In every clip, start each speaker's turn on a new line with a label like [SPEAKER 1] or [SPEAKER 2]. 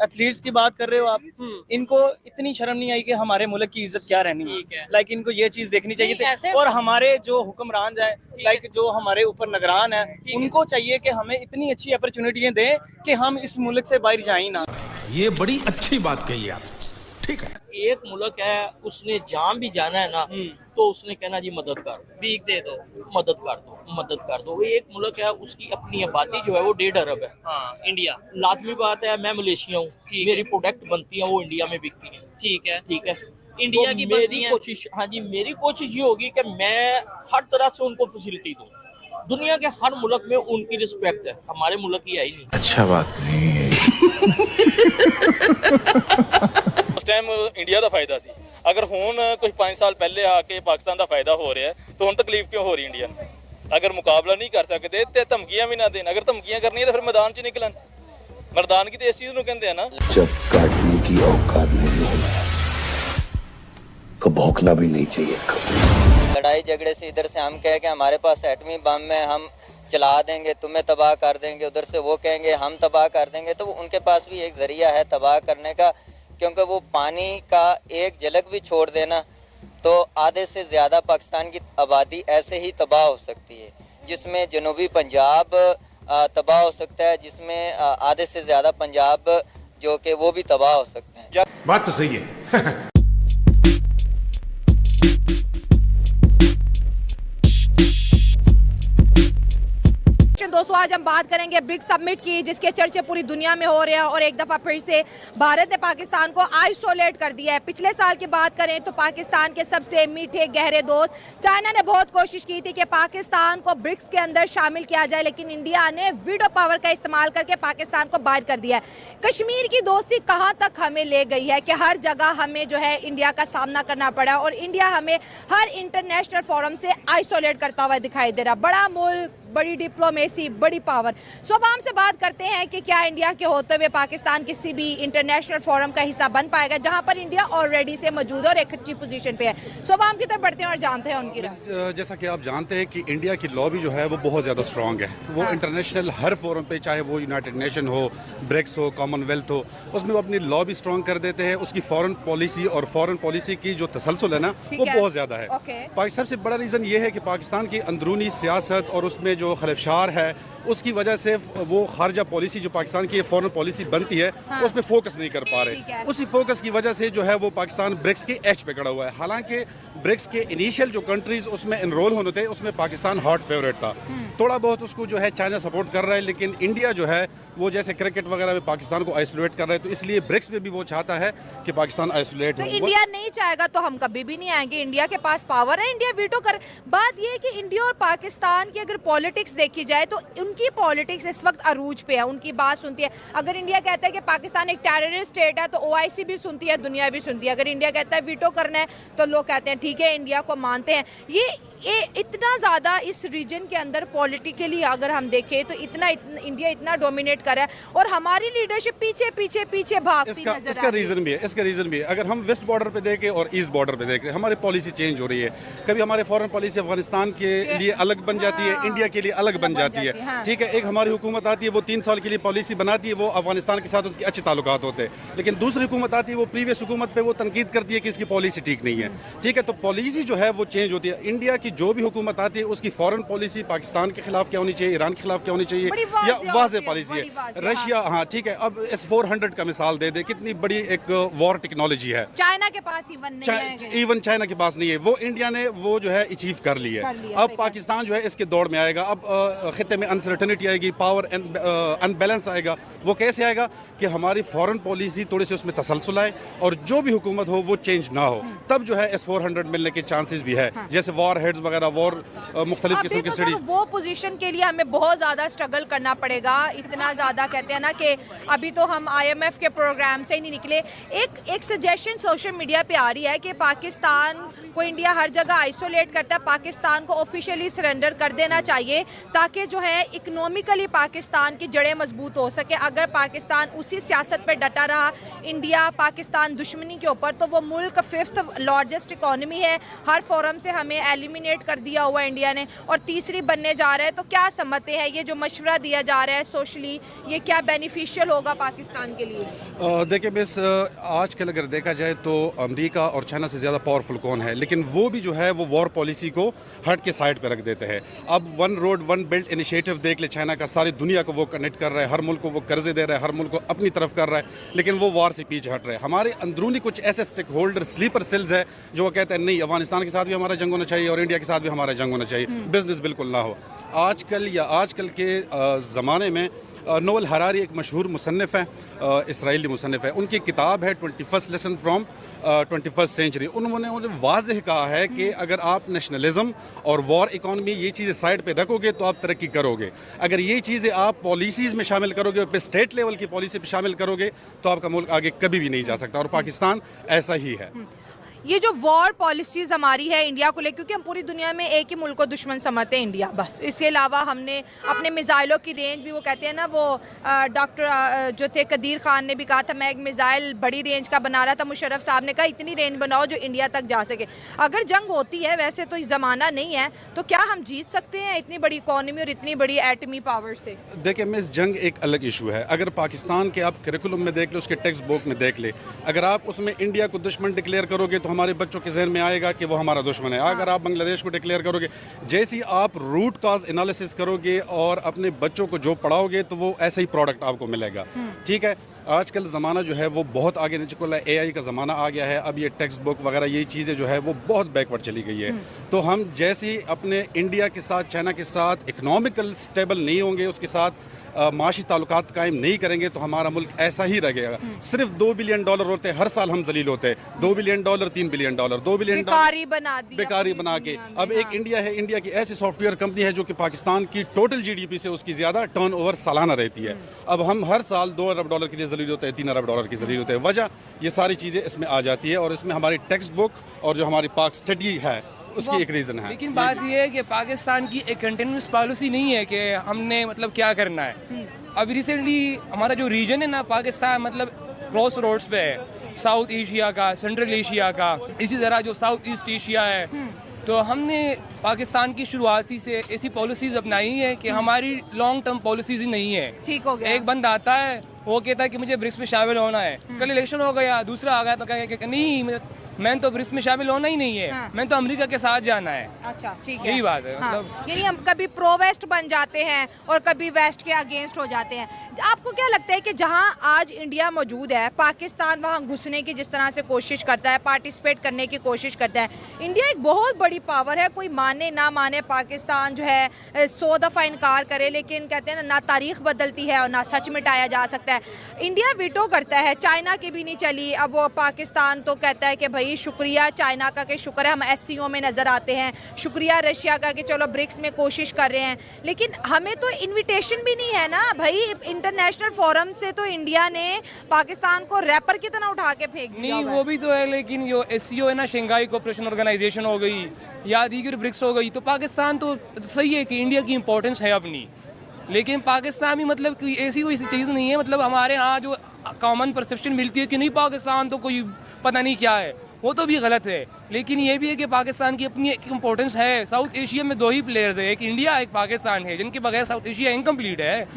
[SPEAKER 1] Athletes کی بات کر رہے ہو آپ, ان کو اتنی شرم نہیں آئی کہ ہمارے ملک کی عزت کیا رہنی ہے. لائک ان کو یہ چیز دیکھنی چاہیے تھی, اور ہمارے جو حکمران ہیں, لائک جو ہمارے اوپر نگران ہیں, ان کو چاہیے کہ ہمیں اتنی اچھی اپرچونٹیاں دیں کہ ہم اس ملک سے باہر جائیں نہ.
[SPEAKER 2] یہ بڑی اچھی بات کہی آپ, ٹھیک ہے.
[SPEAKER 3] ایک ملک ہے, اس نے جام بھی جانا ہے نا, تو اس نے کہنا جی مدد کر دو,
[SPEAKER 1] بھیک دے دو,
[SPEAKER 3] مدد کر دو, مدد کر دو. ایک ملک ہے, اس کی اپنی آبادی جو ہے وہ 1.5 ارب ہے.
[SPEAKER 1] ہاں انڈیا,
[SPEAKER 3] لازمی بات ہے, میں ملیشیا ہوں, میری پروڈکٹ بنتی ہیں وہ انڈیا میں بکتی ہیں.
[SPEAKER 1] ٹھیک ہے,
[SPEAKER 3] ٹھیک ہے,
[SPEAKER 1] انڈیا کی
[SPEAKER 3] میری کوشش, ہاں جی میری کوشش یہ ہوگی کہ میں ہر طرح سے ان کو فیسلٹی دوں. دنیا کے ہر ملک میں ان کی رسپیکٹ ہے, ہمارے ملک کی ہے ہی نہیں.
[SPEAKER 2] اچھا بات نہیں ہے.
[SPEAKER 4] اس ٹائم انڈیا دا فائدہ سی, اگر ہون کچھ 5 سال پہلے آ کے پاکستان دا فائدہ ہو رہا ہے تو ہن تکلیف کیوں ہو رہی انڈیا نے؟ اگر مقابلہ نہیں کر سکتے تے دھمکیاں بھی نہ دین. اگر دھمکیاں کرنی ہے تو پھر میدان 'چ نکلن. مردانگی تو اس چیز نو کہندے ہیں نا,
[SPEAKER 5] جب کاٹنے کی اوقات نہیں ہونا تو بھونکنا بھی نہیں چاہیے.
[SPEAKER 6] لڑائی جھگڑے سے ادھر سے ہم کہیں کہ ہمارے پاس ایٹمی بم ہے, ہم چلا دیں گے, تمہیں تباہ کر دیں گے, ادھر سے وہ کہیں گے ہم تباہ کر دیں گے, تو ان کے پاس بھی ایک ذریعہ ہے تباہ کرنے کا, کیونکہ وہ پانی کا ایک جھلک بھی چھوڑ دینا تو آدھے سے زیادہ پاکستان کی آبادی ایسے ہی تباہ ہو سکتی ہے, جس میں جنوبی پنجاب تباہ ہو سکتا ہے, جس میں آدھے سے زیادہ پنجاب جو کہ وہ بھی تباہ ہو سکتے ہیں.
[SPEAKER 2] بات تو صحیح ہے.
[SPEAKER 7] دوستوں آج ہم بات کریں گے برکس سمٹ کی, جس کے چرچے پوری دنیا میں ہو رہے ہیں, اور ایک دفعہ پھر سے بھارت نے پاکستان کو آئسولیٹ کر دیا ہے. پچھلے سال کی بات کریں تو پاکستان کے سب سے میٹھے گہرے دوست چائنا نے بہت کوشش کی تھی کہ پاکستان کو برکس کے اندر شامل کیا جائے, لیکن انڈیا نے ویٹو پاور کا استعمال کر کے پاکستان کو باہر کر دیا ہے. کشمیر کی دوستی کہاں تک ہمیں لے گئی ہے کہ ہر جگہ ہمیں جو ہے انڈیا کا سامنا کرنا پڑا, اور انڈیا ہمیں ہر انٹرنیشنل فورم سے آئسولیٹ کرتا ہوا دکھائی دے رہا. بڑا ملک, بڑی ڈپلومیسی, بڑی پاور. سو عوام سے بات کرتے ہیں کہ کیا انڈیا کے ہوتے ہوئے پاکستان کسی بھی انٹرنیشنل فورم کا حصہ بن پائے گا, جہاں پر انڈیا آلریڈی سے موجود ہے اور ایک اچھی پوزیشن پہ ہے. سو عوام کی طرف بڑھتے ہیں اور جانتے ہیں ان کی رائے.
[SPEAKER 8] جیسا کہ آپ جانتے ہیں کہ انڈیا کی لابی جو ہے وہ بہت زیادہ اسٹرانگ ہے. وہ انٹرنیشنل ہر فورم پہ, چاہے وہ یونائٹڈ نیشن ہو, برکس ہو, کامن ویلتھ ہو, اس میں وہ اپنی لابی اسٹرانگ کر دیتے ہیں. اس کی فورن پالیسی اور فورن پالیسی کی جو تسلسل ہے نا وہ بہت زیادہ ہے. سب سے بڑا ریزن یہ ہے کہ پاکستان کی اندرونی سیاست اور اس میں جو خلفشار ہے, اس کی وجہ سے وہ خارجہ پالیسی جو پاکستان کی فورن پالیسی بنتی ہے اس پہ فوکس نہیں کر پا رہے. اسی فوکس کی وجہ سے جو ہے وہ پاکستان برکس کے ایچ پہ کھڑا ہوا ہے. حالانکہ برکس کے انیشیل جو کنٹریز اس میں انرول ہونے تھے, اس میں پاکستان ہاٹ فیوریٹ تھا. تھوڑا بہت اس کو جو ہے چائنا سپورٹ کر رہا ہے, لیکن انڈیا جو ہے وہ جیسے کرکٹ وغیرہ میں پاکستان کو آئسولیٹ کر رہا ہے, تو اس لیے برکس میں بھی وہ چاہتا ہے کہ پاکستان آئسولیٹ ہو.
[SPEAKER 7] انڈیا نہیں چاہے گا تو ہم کبھی بھی نہیں آئیں گے. انڈیا کے پاس پاور ہے, انڈیا ویٹو کر. بات یہ ہے کہ انڈیا اور پاکستان کی اگر پالیٹکس دیکھی جائے تو ان کی پالیٹکس اس وقت عروج پہ ہے, ان کی بات سنتی ہے. اگر انڈیا کہتا ہے کہ پاکستان ایک ٹیررسٹ اسٹیٹ ہے تو OIC بھی سنتی ہے, دنیا بھی سنتی ہے. اگر انڈیا کہتا ہے ویٹو کرنا ہے تو لوگ کہتے ہیں ٹھیک ہے, انڈیا کو مانتے ہیں. یہ اتنا زیادہ اس ریجن کے اندر پولیٹیکلی اگر ہم دیکھیں تو انڈیا اتنا ڈومینیٹ کر رہا ہے, اور ہماری لیڈرشپ پیچھے بھاگتی نظر آ رہی ہے.
[SPEAKER 8] اس کا ریزن بھی ہے. اگر ہم ویسٹ بارڈر پہ دیکھیں اور ایسٹ بارڈر پہ دیکھیں, ہماری پالیسی چینج ہو رہی ہے. کبھی ہمارے فورن پالیسی افغانستان کے لیے الگ بن جاتی ہے, انڈیا کے لیے الگ بن جاتی ہے. ٹھیک ہے, ایک ہماری حکومت آتی ہے, وہ 3 سال کے لیے پالیسی بناتی ہے, وہ افغانستان کے ساتھ اس کے اچھے تعلقات ہوتے ہیں. لیکن دوسری حکومت آتی ہے, وہ پریویس حکومت پہ وہ تنقید کرتی ہے کہ اس کی پالیسی ٹھیک نہیں ہے. ٹھیک ہے, تو پالیسی جو ہے وہ چینج ہوتی ہے. انڈیا کی جو بھی حکومت آتی ہے اس کی فورن پالیسی پاکستان کے خلاف کیا ہونی چاہیے, ایران کے خلاف کیا ہونی چاہیے, یا واضح پالیسی ہے. رشیا, ہاں ٹھیک ہے, اب S-400 کا مثال دے دے, کتنی بڑی ایک وار ٹیکنالوجی ہے.
[SPEAKER 7] چائنا کے پاس
[SPEAKER 8] ایون چائنا کے پاس نہیں ہے, وہ انڈیا نے وہ جو ہے اچیو کر لی ہے. اب پاکستان جو ہے اس کے دوڑ میں آئے گا. اب خطے میں انسرٹنٹی آئے گی, پاور انبیلنس آئے گا. وہ کیسے آئے گا کہ ہماری فورن پالیسی تھوڑی سی اس میں تسلسل آئے, اور جو بھی حکومت ہو وہ چینج نہ ہو, تب جو ہے S-400 ملنے کے چانسز بھی ہے. جیسے وار ہیڈز وغیرہ, وار مختلف قسم کی اسٹڈی,
[SPEAKER 7] وہ پوزیشن کے لیے ہمیں بہت زیادہ اسٹرگل کرنا پڑے گا. اتنا زیادہ کہتے ہیں نا کہ ابھی تو ہم IMF کے پروگرام سے ہی نہیں نکلے. ایک سجیشن سوشل میڈیا پہ آ رہی ہے کہ پاکستان کو انڈیا ہر جگہ آئسولیٹ کرتا ہے, پاکستان کو آفیشیلی سرنڈر کر دینا چاہیے تاکہ جو ہے اکنومیکلی پاکستان کی جڑیں مضبوط ہو سکے. اگر پاکستان اسی سیاست پہ ڈٹا رہا, انڈیا پاکستان دشمنی کے اوپر, تو وہ ملک 5th لارجسٹ اکانومی ہے. ہر فورم سے ہمیں ایلیمنیٹ डोमिनेट कर दिया हुआ है इंडिया ने और तीसरी बनने जा रहा है, तो क्या समझते हैं ये जो मशवरा दिया जा रहा है सोशली, ये क्या बेनिफिशियल होगा पाकिस्तान के लिए?
[SPEAKER 8] देखिए मिस, आजकल अगर देखा जाए तो अमेरिका और चाइना से ज़्यादा पावरफुल कौन है, लेकिन वो भी जो है वो वॉर पॉलिसी को हट के साइड पे रख देते हैं। अब one road one belt initiative देख ले, चाइना का सारी दुनिया को वो कनेक्ट कर रहा है, हर मुल्क को वो कर्जे दे रहा है, हर मुल्क को अपनी तरफ कर रहा है, लेकिन वो वॉर से पीछे हट रहे हैं। हमारे अंदरूनी कुछ ऐसे स्टेक होल्डर स्लीपर सेल्स है जो वो कहते हैं नहीं, अफगानिस्तान के साथ भी हमारा जंग होना चाहिए और इंडिया के साथ भी हमारा जंग होना चाहिए, बिजनेस बिल्कुल ना हो। आजकल के ज़माने में नोवेल हरारी एक मशहूर मुसन्निफ़ है, इसराइली मुसन्निफ़ है, उनकी किताब है 21st lesson from 21st century. उन्होंने वाज़ेह कहा है कि अगर आप नेशनलिज्म और वॉर इकॉनमी ये चीज़ें साइड पे रखोगे तो आप तरक्की करोगे, अगर ये चीज़ें आप पॉलिसीज़ में शामिल करोगे, पे स्टेट लेवल की पॉलिसी पे शामिल करोगे तो आपका मुल्क आगे कभी भी नहीं जा सकता, और पाकिस्तान ऐसा ही है।
[SPEAKER 7] ये जो वॉर पॉलिसीज़ हमारी है इंडिया को लेकर, क्योंकि हम पूरी दुनिया में एक ही मुल्क को दुश्मन समझते हैं, इंडिया बस, इसके अलावा हमने अपने मिज़ाइलों की रेंज भी, वो कहते हैं ना, वो डॉक्टर जो थे कदीर खान ने भी कहा था, मैं एक मिज़ाइल बड़ी रेंज का बना रहा था, मुशर्रफ साहब ने कहा इतनी रेंज बनाओ जो इंडिया तक जा सके। अगर जंग होती है, वैसे तो ज़माना नहीं है, तो क्या हम जीत सकते हैं इतनी बड़ी इकॉनमी और इतनी बड़ी एटमी पावर से?
[SPEAKER 8] देखिए मिस, जंग एक अलग इशू है। अगर पाकिस्तान के आप करिकुलम में देख ले, उसके टेक्स्ट बुक में देख ले, अगर आप उसमें इंडिया को दुश्मन डिक्लेयर करोगे तो हमारे बच्चों के जहन में आएगा कि वो हमारा दुश्मन है। अगर आप बांग्लादेश को डिक्लेयर करोगे, जैसी आप रूट कॉज एनालिसिस करोगे और अपने बच्चों को जो पढ़ाओगे तो वो ऐसा ही प्रोडक्ट आपको मिलेगा। ठीक है, आजकल ज़माना जो है वो बहुत आगे नहीं चुका है, AI का ज़माना आ गया है, अब ये टेक्स्ट बुक वगैरह ये चीज़ें जो है वो बहुत बैकवर्ड चली गई है। तो हम जैसे अपने इंडिया के साथ, चाइना के साथ इकनॉमिकल स्टेबल नहीं होंगे, उसके साथ माशी ताल्लुकात कायम नहीं करेंगे तो हमारा मुल्क ऐसा ही रहेगा। सिर्फ $2 बिलियन होते हैं हर साल, हम जलील होते हैं, $2 बिलियन, $3 बिलियन, $2 बिलियन बेकारी बना के। अब एक इंडिया है, इंडिया की ऐसी सॉफ्टवेयर कंपनी है जो कि पाकिस्तान की टोटल GDP से उसकी ज़्यादा टर्नओवर सालाना रहती है। अब हम हर साल $2 अरब के लिए जलील होते हैं, $3 अरब की जलील होते हैं। वजह ये सारी चीज़ें इसमें आ जाती है, और इसमें हमारी टेक्स्ट बुक और जो हमारी पाक स्टडी है उसकी एक रीज़न है।
[SPEAKER 9] लेकिन बात ये है कि पाकिस्तान की एक कंटिन्यूस पॉलिसी नहीं है कि हमने मतलब क्या करना है। अभी रिसेंटली हमारा जो रीजन है ना, पाकिस्तान मतलब क्रॉस रोड्स पे है, साउथ एशिया का, सेंट्रल एशिया का, इसी तरह जो साउथ ईस्ट एशिया है। तो हमने पाकिस्तान की शुरुआत से ऐसी पॉलिसीज़ अपनाई है कि हमारी लॉन्ग टर्म पॉलिसीज़ ही नहीं है।
[SPEAKER 7] ठीक हो गया।
[SPEAKER 9] एक बंदा आता है, वो कहता है कि मुझे ब्रिक्स में शामिल होना है, कल इलेक्शन हो गया, दूसरा आ गया तो कहेगा कि नहीं, मैं तो ब्रिक्स में शामिल होना ही नहीं है, मैं तो अमेरिका के साथ जाना है।
[SPEAKER 7] अच्छा, ठीक है,
[SPEAKER 9] यही बात है।
[SPEAKER 7] मतलब यानी हम कभी प्रो वेस्ट बन जाते हैं और कभी वेस्ट के अगेंस्ट हो जाते हैं। आपको क्या लगता है कि जहां आज इंडिया मौजूद है, पाकिस्तान वहां घुसने की जिस तरह से कोशिश करता है, पार्टिसिपेट करने की कोशिश करता है, इंडिया एक बहुत बड़ी पावर है, कोई माने ना माने, पाकिस्तान जो है 100 दफ़ा इनकार करे, लेकिन कहते हैं ना तारीख बदलती है और ना सच मिटाया जा सकता है। इंडिया वीटो करता है, चाइना की भी नहीं चली, अब वो पाकिस्तान तो कहता है कि भाई शुक्रिया चाइना का कि शुक्र है हम SCO में नज़र आते हैं, शुक्रिया रशिया का कि चलो ब्रिक्स में कोशिश कर रहे हैं, लेकिन हमें तो इनविटेशन भी नहीं है ना भाई। इंटरनेशनल फोरम से तो इंडिया ने पाकिस्तान को रैपर की तरह उठा के फेंक दिया।
[SPEAKER 9] नहीं, वो भी तो है, लेकिन जो SCO है ना, शंघाई कोऑपरेशन ऑर्गेनाइजेशन हो गई या दीगर ब्रिक्स हो गई, तो पाकिस्तान तो सही है कि इंडिया की इंपॉर्टेंस है अपनी, लेकिन पाकिस्तान भी मतलब कोई ऐसी कोई चीज़ नहीं है। मतलब हमारे यहाँ जो कॉमन परसेप्शन मिलती है कि नहीं पाकिस्तान तो कोई पता नहीं क्या है, वो तो भी गलत है। लेकिन ये भी है कि पाकिस्तान की अपनी एक इम्पोर्टेंस है। साउथ एशिया में 2 ही प्लेयर्स है, एक इंडिया एक पाकिस्तान है, जिनके बगैर साउथ एशिया इनकम्प्लीट है।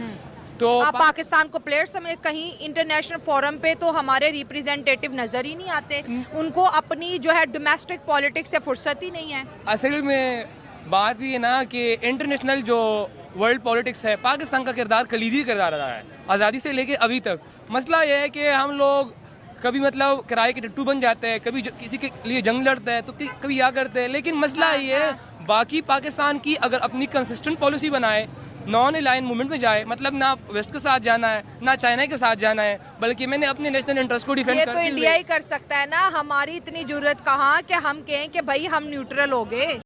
[SPEAKER 9] तो
[SPEAKER 7] आप पाकिस्तान को प्लेयर समझ, कहीं इंटरनेशनल फोरम पे तो हमारे रिप्रेजेंटेटिव नजर ही नहीं आते, उनको अपनी जो है डोमेस्टिक पॉलिटिक्स से फुर्सत ही नहीं है।
[SPEAKER 9] असल में बात ये ना कि इंटरनेशनल जो वर्ल्ड पॉलिटिक्स है, पाकिस्तान का किरदार कलीदी किरदार रहा है आज़ादी से लेके अभी तक। मसला ये है कि हम लोग कभी मतलब किराए के टट्टू बन जाते हैं, कभी किसी के लिए जंग लड़ते हैं तो कभी क्या करते हैं। लेकिन मसला ये है, बाकी पाकिस्तान की अगर अपनी कंसिस्टेंट पॉलिसी बनाए, नॉन अलाइन मूवमेंट में जाए, मतलब ना वेस्ट के साथ जाना है ना चाइना के साथ जाना है, बल्कि मैंने अपने नेशनल इंटरेस्ट को डिफेंड करते हुए।
[SPEAKER 7] ये तो इंडिया ही कर सकता है ना, हमारी इतनी जरूरत कहाँ कि हम कहें कि भाई हम न्यूट्रल हो गए।